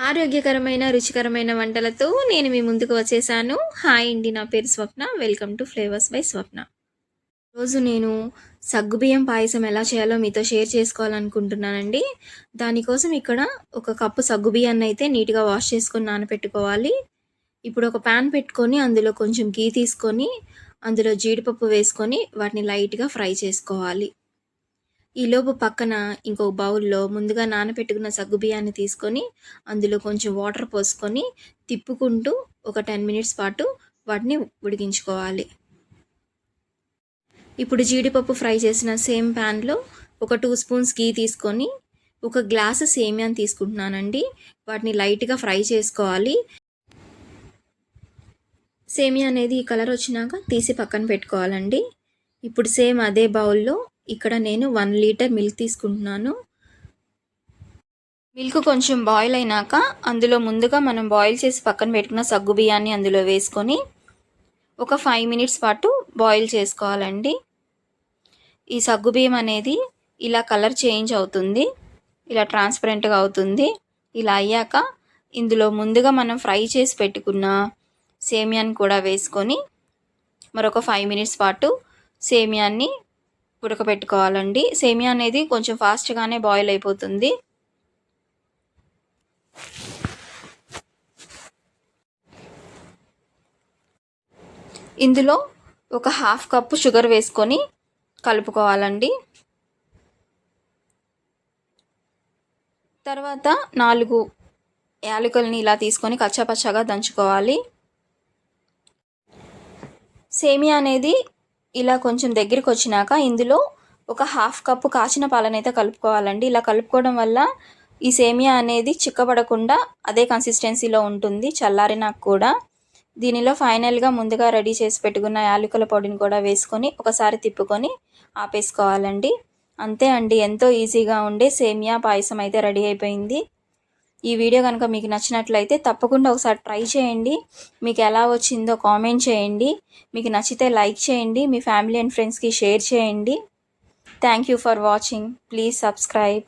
ఆరోగ్యకరమైన, రుచికరమైన వంటలతో నేను మీ ముందుకు వచ్చేసాను. హాయ్ అండి. నా పేరు స్వప్న. వెల్కమ్ టు ఫ్లేవర్స్ బై స్వప్న. రోజు నేను సగ్గుబియ్యం పాయసం ఎలా చేయాలో మీతో షేర్ చేసుకోవాలనుకుంటున్నానండి. దానికోసం ఇక్కడ ఒక కప్పు సగ్గుబియ్యాన్ని అయితే నీట్‌గా వాష్ చేసుకొని నానబెట్టుకోవాలి. ఇప్పుడు ఒక పాన్ పెట్టుకొని అందులో కొంచెం ఘీ తీసుకొని, అందులో జీడిపప్పు వేసుకొని వాటిని లైట్‌గా ఫ్రై చేసుకోవాలి. ఈలోపు పక్కన ఇంకో బౌల్‌లో ముందుగా నానబెట్టుకున్న సగ్గుబియ్యాన్ని తీసుకొని, అందులో కొంచెం వాటర్ పోసుకొని, తిప్పుకుంటూ ఒక 10 మినిట్స్ పాటు వాటిని ఉడికించుకోవాలి. ఇప్పుడు జీడిపప్పు ఫ్రై చేసిన సేమ్ ప్యాన్‌లో ఒక 2 స్పూన్స్ ఘీ తీసుకొని, ఒక గ్లాసు సేమియాని తీసుకుంటున్నానండి. వాటిని లైట్‌గా ఫ్రై చేసుకోవాలి. సేమియా అనేది ఈ కలర్ వచ్చినాక తీసి పక్కన పెట్టుకోవాలండి. ఇప్పుడు సేమ్ అదే బౌల్‌లో ఇక్కడ నేను 1 లీటర్ మిల్క్ తీసుకుంటున్నాను. మిల్క్ కొంచెం బాయిల్ అయినాక అందులో ముందుగా మనం బాయిల్ చేసి పక్కన పెట్టుకున్న సగ్గుబియ్యాన్ని అందులో వేసుకొని ఒక 5 మినిట్స్ పాటు బాయిల్ చేసుకోవాలండి. ఈ సగ్గుబియ్యం అనేది ఇలా కలర్ చేంజ్ అవుతుంది, ఇలా ట్రాన్స్పరెంట్గా అవుతుంది. ఇలా అయ్యాక ఇందులో ముందుగా మనం ఫ్రై చేసి పెట్టుకున్న సేమియాని కూడా వేసుకొని మరొక 5 మినిట్స్ పాటు సేమియాన్ని ఉడకబెట్టుకోవాలండి. సేమియా అనేది కొంచెం ఫాస్ట్గానే బాయిల్ అయిపోతుంది. ఇందులో ఒక హాఫ్ కప్పు షుగర్ వేసుకొని కలుపుకోవాలండి. తర్వాత 4 యాలకులని ఇలా తీసుకొని కచ్చాపచ్చాగా దంచుకోవాలి. సేమియా అనేది ఇలా కొంచెం దగ్గరికి వచ్చినాక ఇందులో ఒక హాఫ్ కప్పు కాచిన పాలనైతే కలుపుకోవాలండి. ఇలా కలుపుకోవడం వల్ల ఈ సేమియా అనేది చిక్కబడకుండా అదే కన్సిస్టెన్సీలో ఉంటుంది చల్లారినాక కూడా. దీనిలో ఫైనల్గా ముందుగా రెడీ చేసి పెట్టుకున్న యాలకుల పొడిని కూడా వేసుకొని ఒకసారి తిప్పుకొని ఆపేసుకోవాలండి. అంతే అండి, ఎంతో ఈజీగా ఉండే సేమియా పాయసం అయితే రెడీ అయిపోయింది. ఈ వీడియో కనుక మీకు నచ్చినట్లయితే తప్పకుండా ఒకసారి ట్రై చేయండి. మీకు ఎలా వచ్చిందో కామెంట్ చేయండి. మీకు నచ్చితే లైక్ చేయండి, మీ ఫ్యామిలీ అండ్ ఫ్రెండ్స్కి షేర్ చేయండి. Thank you for watching. Please subscribe.